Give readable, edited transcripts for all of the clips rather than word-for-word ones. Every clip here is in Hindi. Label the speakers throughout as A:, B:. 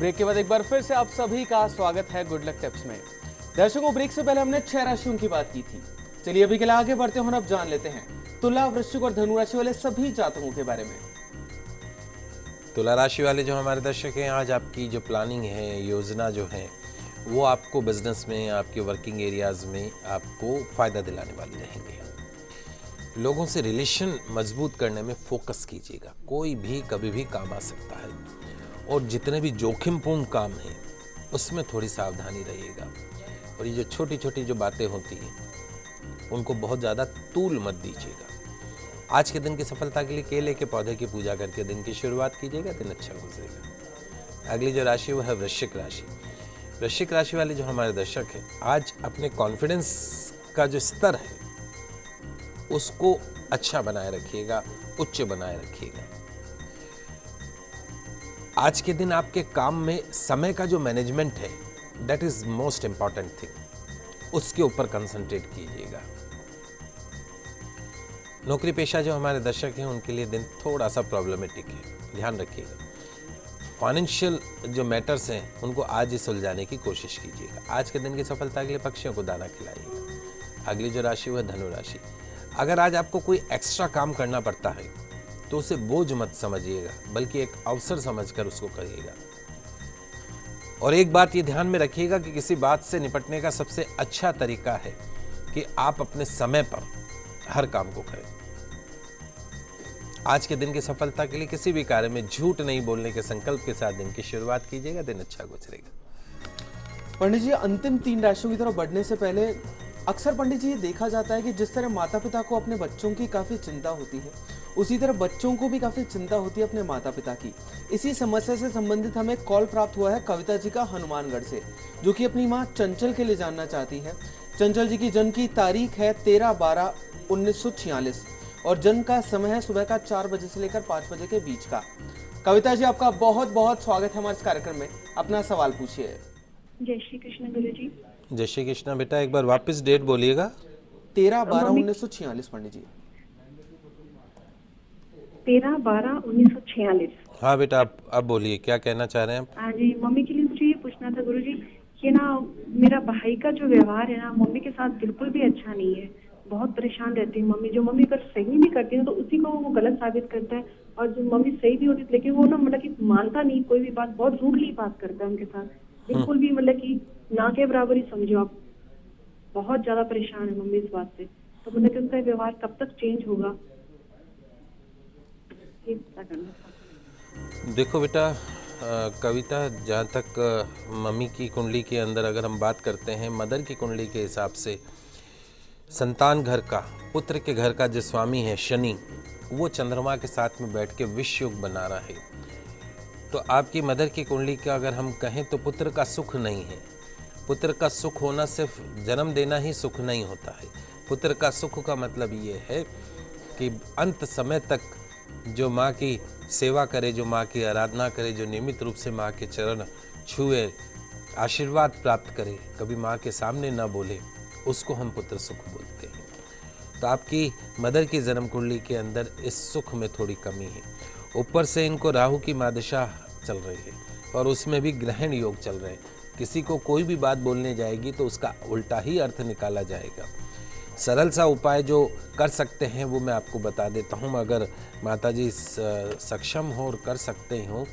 A: ब्रेक के बाद एक बार फिर से आप सभी का स्वागत है गुड लक टिप्स में। दर्शकों, ब्रेक से पहले हमने 6 राशियों की बात की थी। चलिए अभी के लिए आगे बढ़ते हैं और अब जान लेते हैं तुला, वृश्चिक और धनु राशि वाले सभी जातकों के बारे में।
B: तुला राशि वाले जो हमारे दर्शक हैं, आज आपकी जो प्लानिंग है, योजना जो है, वो आपको बिजनेस में, आपके वर्किंग एरियाज में आपको फ़ायदा दिलाने वाली रहेंगे। लोगों से रिलेशन मजबूत करने में फोकस कीजिएगा। कोई भी कभी भी काम आ सकता है और जितने भी जोखिमपूर्ण काम हैं उसमें थोड़ी सावधानी रहिएगा। और ये जो छोटी छोटी जो बातें होती हैं उनको बहुत ज़्यादा तूल मत दीजिएगा। आज के दिन की सफलता के लिए केले के पौधे की पूजा करके दिन की शुरुआत कीजिएगा, दिन अच्छा गुजरेगा। अगली जो राशि वो है वृश्चिक राशि। वृश्चिक राशि वाले जो हमारे दर्शक हैं, आज अपने कॉन्फिडेंस का जो स्तर है उसको अच्छा बनाए रखिएगा, उच्च बनाए रखिएगा। आज के दिन आपके काम में समय का जो मैनेजमेंट है, that is most important thing, उसके ऊपर कंसंट्रेट कीजिएगा। नौकरी पेशा जो हमारे दर्शक हैं उनके लिए दिन थोड़ा सा प्रॉब्लमेटिक है, ध्यान रखिएगा। फाइनेंशियल जो मैटर्स हैं उनको आज ही सुलझाने की कोशिश कीजिएगा। आज के दिन की सफलता के लिए पक्षियों को दाना खिलाइएगा। अगली जो राशि वो है धनु राशि। अगर आज आपको कोई एक्स्ट्रा काम करना पड़ता है तो उसे बोझ मत समझिएगा, बल्कि एक अवसर समझकर उसको करिएगा। और एक बात ये ध्यान में रखिएगा कि किसी बात से निपटने का सबसे अच्छा तरीका है कि आप अपने समय पर हर काम को करें। आज के दिन की सफलता के लिए किसी भी कार्य में झूठ नहीं बोलने के संकल्प के साथ दिन की शुरुआत कीजिएगा, दिन अच्छा गुजरेगा।
A: पंडित जी, अंतिम 3 राशियों की तरफ बढ़ने से पहले अक्सर पंडित जी ये देखा जाता है कि जिस तरह माता पिता को अपने बच्चों की काफी चिंता होती है, उसी तरह बच्चों को भी काफी चिंता होती है अपने माता पिता की। इसी समस्या से संबंधित हमें कॉल प्राप्त हुआ है कविता जी का हनुमानगढ़ से, जो कि अपनी मां चंचल के लिए जानना चाहती है। चंचल जी की जन्म की तारीख है 13/12/1946 और जन्म का समय है सुबह का 4 बजे से लेकर 5 बजे के बीच का। कविता जी, आपका बहुत बहुत स्वागत है हमारे इस कार्यक्रम में। अपना सवाल पूछिए।
C: जय श्री कृष्ण गुरु जी।
B: जय श्री कृष्णा। बेटा एक बार वापस डेट बोलिएगा।
A: 13/12/1946 पंडित जी।
C: 13/12/1946।
B: हाँ बेटा, अब बोलिए, क्या कहना चाह रहे हैं आप?
C: हाँ जी, मम्मी के लिए मुझे ये पूछना था गुरु जी कि ना मेरा भाई का जो व्यवहार है ना मम्मी के साथ बिल्कुल भी अच्छा नहीं है। बहुत परेशान रहती है मम्मी। जो मम्मी अगर सही भी करती है तो उसी को वो गलत साबित करता है, और जो मम्मी सही भी होती है लेकिन वो ना मतलब कि मानता नहीं कोई भी बात, बहुत रूडली बात करता है उनके साथ, बिल्कुल भी मतलब कि ना के बराबर ही समझो आप। बहुत ज्यादा परेशान है मम्मी इस बात से। तो मतलब कि उनका व्यवहार कब तक चेंज होगा, ये पता करना था।
B: देखो बेटा, कविता, जहाँ तक मम्मी की कुंडली के अंदर अगर हम बात करते हैं, मदर की कुंडली के हिसाब से संतान घर का, पुत्र के घर का जो स्वामी है शनि, वो चंद्रमा के साथ में बैठ के विष योग बना रहा है। तो आपकी मदर की कुंडली का अगर हम कहें तो पुत्र का सुख नहीं है। पुत्र का सुख होना सिर्फ जन्म देना ही सुख नहीं होता है। पुत्र का सुख का मतलब ये है कि अंत समय तक जो माँ की सेवा करे, जो माँ की आराधना करे, जो नियमित रूप से माँ के चरण छुए, आशीर्वाद प्राप्त करे, कभी माँ के सामने ना बोले, उसको हम पुत्र सुख बोलते हैं। तो आपकी मदर की जन्म कुंडली के अंदर इस सुख में थोड़ी कमी है। ऊपर से इनको राहु की मादशा चल रही है और उसमें भी ग्रहण योग चल रहे हैं। किसी को कोई भी बात बोलने जाएगी तो उसका उल्टा ही अर्थ निकाला जाएगा। सरल सा उपाय जो कर सकते हैं वो मैं आपको बता देता हूँ। अगर माताजी सक्षम हो और कर सकते हो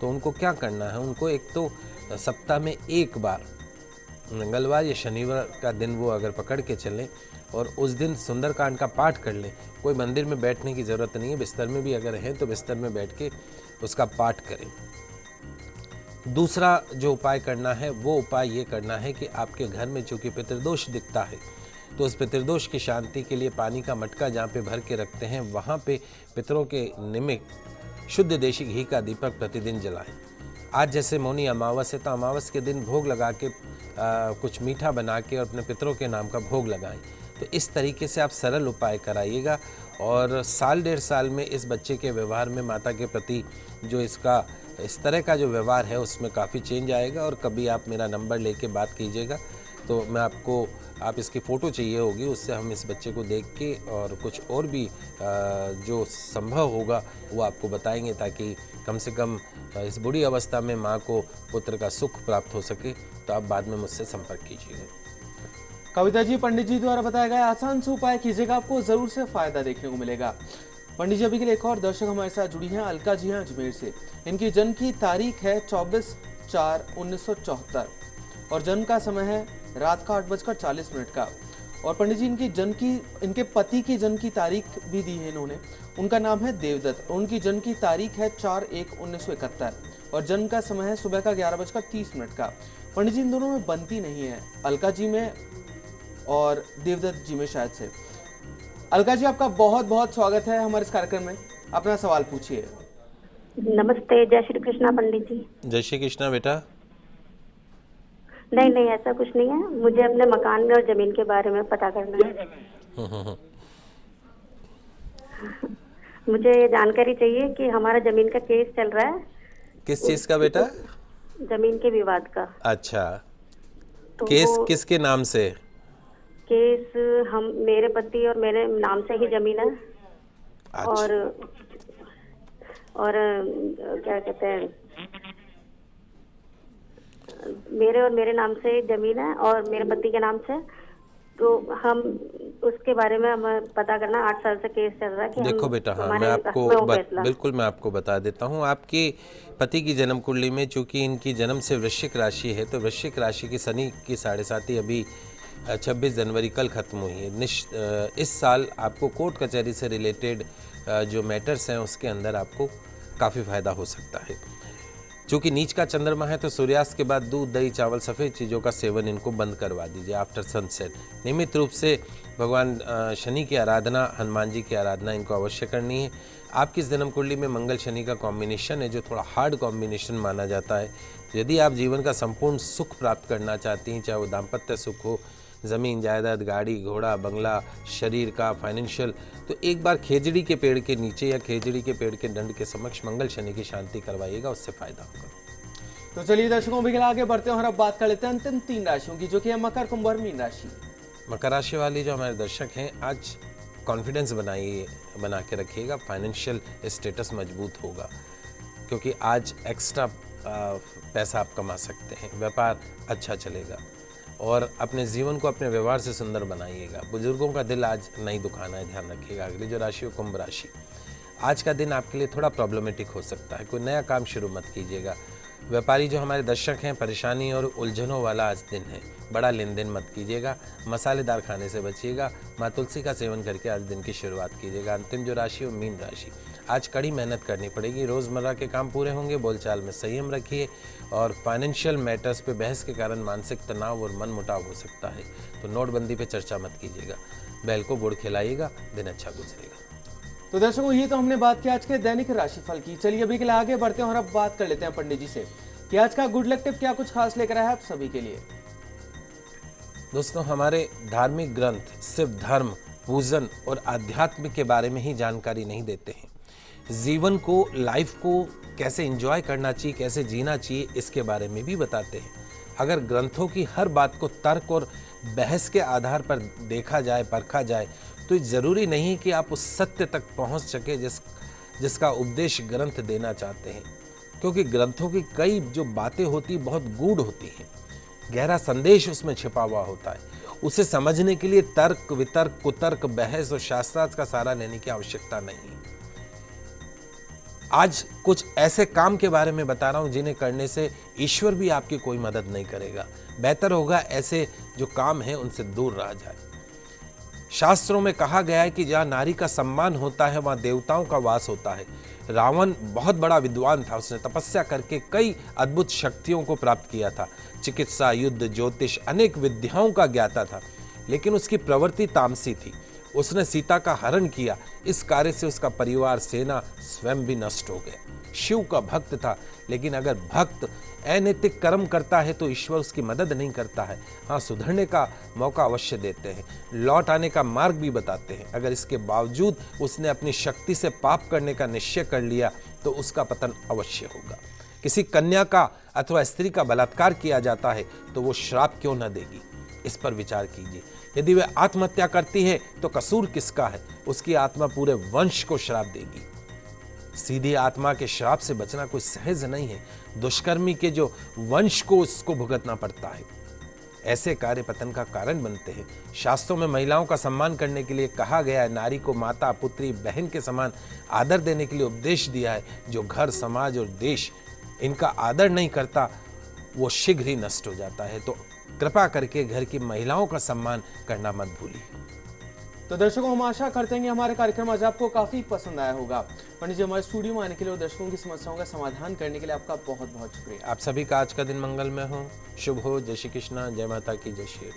B: तो उनको क्या करना है, उनको एक तो सप्ताह में एक बार मंगलवार या शनिवार का दिन वो अगर पकड़ के चलें और उस दिन सुंदरकांड का पाठ कर लें। कोई मंदिर में बैठने की ज़रूरत नहीं है, बिस्तर में भी अगर हैं तो बिस्तर में बैठ के उसका पाठ करें। दूसरा जो उपाय करना है वो उपाय ये करना है कि आपके घर में चूँकि पितृदोष दिखता है तो उस पितृदोष की शांति के लिए पानी का मटका जहाँ पे भर के रखते हैं वहाँ पे पितरों के निमित्त शुद्ध देशी घी का दीपक प्रतिदिन जलाएं। आज जैसे मौनी अमावस है तो अमावस के दिन भोग लगा के कुछ मीठा बना के और अपने पितरों के नाम का भोग लगाएं। तो इस तरीके से आप सरल उपाय कराइएगा और साल 1.5 साल में इस बच्चे के व्यवहार में माता के प्रति जो इसका इस तरह का जो व्यवहार है उसमें काफ़ी चेंज आएगा। और कभी आप मेरा नंबर लेके बात कीजिएगा तो मैं आपको, आप इसकी फ़ोटो चाहिए होगी, उससे हम इस बच्चे को देख के और कुछ और भी जो संभव होगा वो आपको बताएंगे, ताकि कम से कम इस बुरी अवस्था में माँ को पुत्र का सुख प्राप्त हो सके। तो आप बाद में मुझसे संपर्क कीजिएगा।
A: कविता जी, पंडित जी द्वारा बताया गया आसान से उपाय कीजिएगा, आपको जरूर से फायदा देखने को मिलेगा। पंडित जी, अभी के लिए एक और दर्शक हमारे साथ जुड़ी हैं, अलका जी हैं अजमेर से। इनकी जन्म की तारीख है 24/4/1974 और जन्म का समय है रात का 8:40 का। और पंडित जी, इनके पति की जन्म की तारीख भी दी है इन्होंने। उनका नाम है देवदत्त और उनकी जन्म की तारीख है 4/1/1971 और जन्म का समय है सुबह का 11:30 का। पंडित जी, इन दोनों में बनती नहीं है, अलका जी में और देवदत्त जी में शायद से। अलका जी, आपका बहुत बहुत स्वागत है हमारे इस कार्यक्रम में। अपना सवाल पूछिए।
D: नमस्ते, जय श्री कृष्णा पंडित जी।
B: जय श्री कृष्णा बेटा।
D: नहीं नहीं, ऐसा कुछ नहीं है, मुझे अपने मकान में और जमीन के बारे में पता करना है। मुझे ये जानकारी चाहिए कि हमारा जमीन का केस चल रहा है।
B: किस चीज़ का बेटा?
D: जमीन के विवाद का।
B: अच्छा,
D: तो
B: केस किसके नाम से?
D: केस मेरे पति और मेरे नाम से ही जमीन है।
B: अच्छा।
D: और क्या कहते हैं, मेरे नाम से जमीन है और मेरे पति के नाम से। तो हम उसके बारे में हमें पता करना, 8 साल से केस चल रहा है कि
B: देखो बेटा, हाँ, मैं आपको बिल्कुल मैं आपको बता देता हूँ। आपके पति की जन्म कुंडली में चूंकि इनकी जन्म से वृश्चिक राशि है, तो वृश्चिक राशि की शनि की 7.5 अभी 26 जनवरी कल खत्म हुई है। इस साल आपको कोर्ट कचहरी से रिलेटेड जो मैटर्स हैं उसके अंदर आपको काफ़ी फायदा हो सकता है। चूँकि नीच का चंद्रमा है, तो सूर्यास्त के बाद दूध, दही, चावल, सफ़ेद चीज़ों का सेवन इनको बंद करवा दीजिए आफ्टर सनसेट। नियमित रूप से भगवान शनि की आराधना, हनुमान जी की आराधना इनको अवश्य करनी है। आपकी इस जन्म कुंडली में मंगल शनि का कॉम्बिनेशन है, जो थोड़ा हार्ड कॉम्बिनेशन माना जाता है। तो यदि आप जीवन का संपूर्ण सुख प्राप्त करना चाहती हैं, चाहे वो दाम्पत्य सुख हो, ज़मीन जायदाद, गाड़ी घोड़ा, बंगला, शरीर का, फाइनेंशियल, तो एक बार खेजड़ी के पेड़ के नीचे या खेजड़ी के पेड़ के दंड के समक्ष मंगल शनि की शांति करवाइएगा, उससे फायदा होगा।
A: तो चलिए दर्शकों, भी आगे बढ़ते हैं और अब बात कर लेते हैं अंतिम 3 राशियों की, जो कि है मकर, कुंभ और मीन राशि।
B: मकर राशि वाले जो हमारे दर्शक हैं, आज कॉन्फिडेंस बना के रखिएगा। फाइनेंशियल स्टेटस मजबूत होगा, क्योंकि आज एक्स्ट्रा पैसा आप कमा सकते हैं। व्यापार अच्छा चलेगा और अपने जीवन को अपने व्यवहार से सुंदर बनाइएगा। बुजुर्गों का दिल आज नहीं दुखाना है, ध्यान रखिएगा। अगली जो राशि हो कुंभ राशि, आज का दिन आपके लिए थोड़ा प्रॉब्लमेटिक हो सकता है। कोई नया काम शुरू मत कीजिएगा। व्यापारी जो हमारे दर्शक हैं, परेशानी और उलझनों वाला आज दिन है। बड़ा लेन देन मत कीजिएगा। मसालेदार खाने से बचिएगा। माँ तुलसी का सेवन करके आज दिन की शुरुआत कीजिएगा। अंतिम जो राशि हो मीन राशि, आज कड़ी मेहनत करनी पड़ेगी। रोज़मर्रा के काम पूरे होंगे। बोलचाल में संयम रखिए और फाइनेंशियल मैटर्स पे बहस के कारण मानसिक तनाव और मन मुटाव हो सकता है, तो नोटबंदी पे चर्चा मत कीजिएगा। बैल को गुड़ खिलाइएगा, दिन अच्छा गुजरेगा।
A: तो दर्शकों, ये तो हमने बात की आज के दैनिक राशिफल की। चलिए अभी के लिए आगे बढ़ते हैं और अब बात कर लेते हैं पंडित जी से कि आज का गुड लक टिप क्या कुछ खास लेकर आया है आप सभी के लिए।
B: दोस्तों, हमारे धार्मिक ग्रंथ सिर्फ धर्म, पूजन और आध्यात्म के बारे में ही जानकारी नहीं देते हैं। जीवन को, लाइफ को कैसे एंजॉय करना चाहिए, कैसे जीना चाहिए, इसके बारे में भी बताते हैं। अगर ग्रंथों की हर बात को तर्क और बहस के आधार पर देखा जाए, परखा जाए, तो ज़रूरी नहीं कि आप उस सत्य तक पहुंच सके जिसका उपदेश ग्रंथ देना चाहते हैं, क्योंकि ग्रंथों की कई जो बातें होती बहुत गूढ़ होती हैं। गहरा संदेश उसमें छिपा हुआ होता है। उसे समझने के लिए तर्क, वितर्क, कुतर्क, बहस और शास्त्रार्थ का सहारा लेने की आवश्यकता नहीं है। आज कुछ ऐसे काम के बारे में बता रहा हूं जिन्हें करने से ईश्वर भी आपकी कोई मदद नहीं करेगा। बेहतर होगा ऐसे जो काम हैं उनसे दूर रहा जाए। शास्त्रों में कहा गया है कि जहां नारी का सम्मान होता है वहां देवताओं का वास होता है। रावण बहुत बड़ा विद्वान था। उसने तपस्या करके कई अद्भुत शक्तियों को प्राप्त किया था। चिकित्सा, युद्ध, ज्योतिष, अनेक विद्याओं का ज्ञाता था, लेकिन उसकी प्रवृत्ति तामसी थी। उसने सीता का हरण किया। इस कार्य से उसका परिवार, सेना, स्वयं भी नष्ट हो गया। शिव का भक्त था, लेकिन अगर भक्त अनैतिक कर्म करता है तो ईश्वर उसकी मदद नहीं करता है। हाँ, सुधरने का मौका अवश्य देते हैं, लौट आने का मार्ग भी बताते हैं। अगर इसके बावजूद उसने अपनी शक्ति से पाप करने का निश्चय कर लिया तो उसका पतन अवश्य होगा। किसी कन्या का अथवा स्त्री का बलात्कार किया जाता है तो वो श्राप क्यों न देगी। इस पर विचार कीजिए। यदि वह आत्महत्या करती है तो कसूर किसका है? उसकी आत्मा पूरे वंश को श्राप देगी। सीधी आत्मा के श्राप से बचना कोई सहज नहीं है। दुष्कर्मी के जो वंश को उसको भुगतना पड़ता है। ऐसे कार्य पतन का कारण बनते हैं। शास्त्रों में महिलाओं का सम्मान करने के लिए कहा गया है, नारी को माता, पुत्री, बहन के समान आदर देने के लिए उपदेश दिया है। जो घर, समाज और देश इनका आदर नहीं करता वो शीघ्र ही नष्ट हो जाता है। तो कृपा करके घर की महिलाओं का सम्मान करना मत भूलिए।
A: तो दर्शकों, हम आशा करते हैं कि हमारे कार्यक्रम आज आपको काफी पसंद आया होगा। पंडित जी, हमारे स्टूडियो में आने के लिए और दर्शकों की समस्याओं का समाधान करने के लिए आपका बहुत बहुत शुक्रिया।
B: आप सभी का आज का दिन मंगलमय हो, शुभ हो। जय श्री कृष्णा, जय माता की, जय श्री।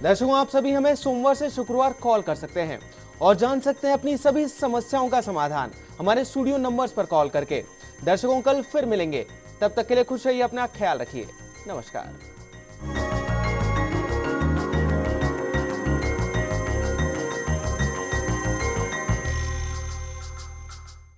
A: दर्शकों, आप सभी हमें सोमवार से शुक्रवार कॉल कर सकते हैं और जान सकते हैं अपनी सभी समस्याओं का समाधान हमारे स्टूडियो नंबर्स पर कॉल करके। दर्शकों, कल फिर मिलेंगे, तब तक के लिए खुश रहिए, अपना ख्याल रखिए। नमस्कार।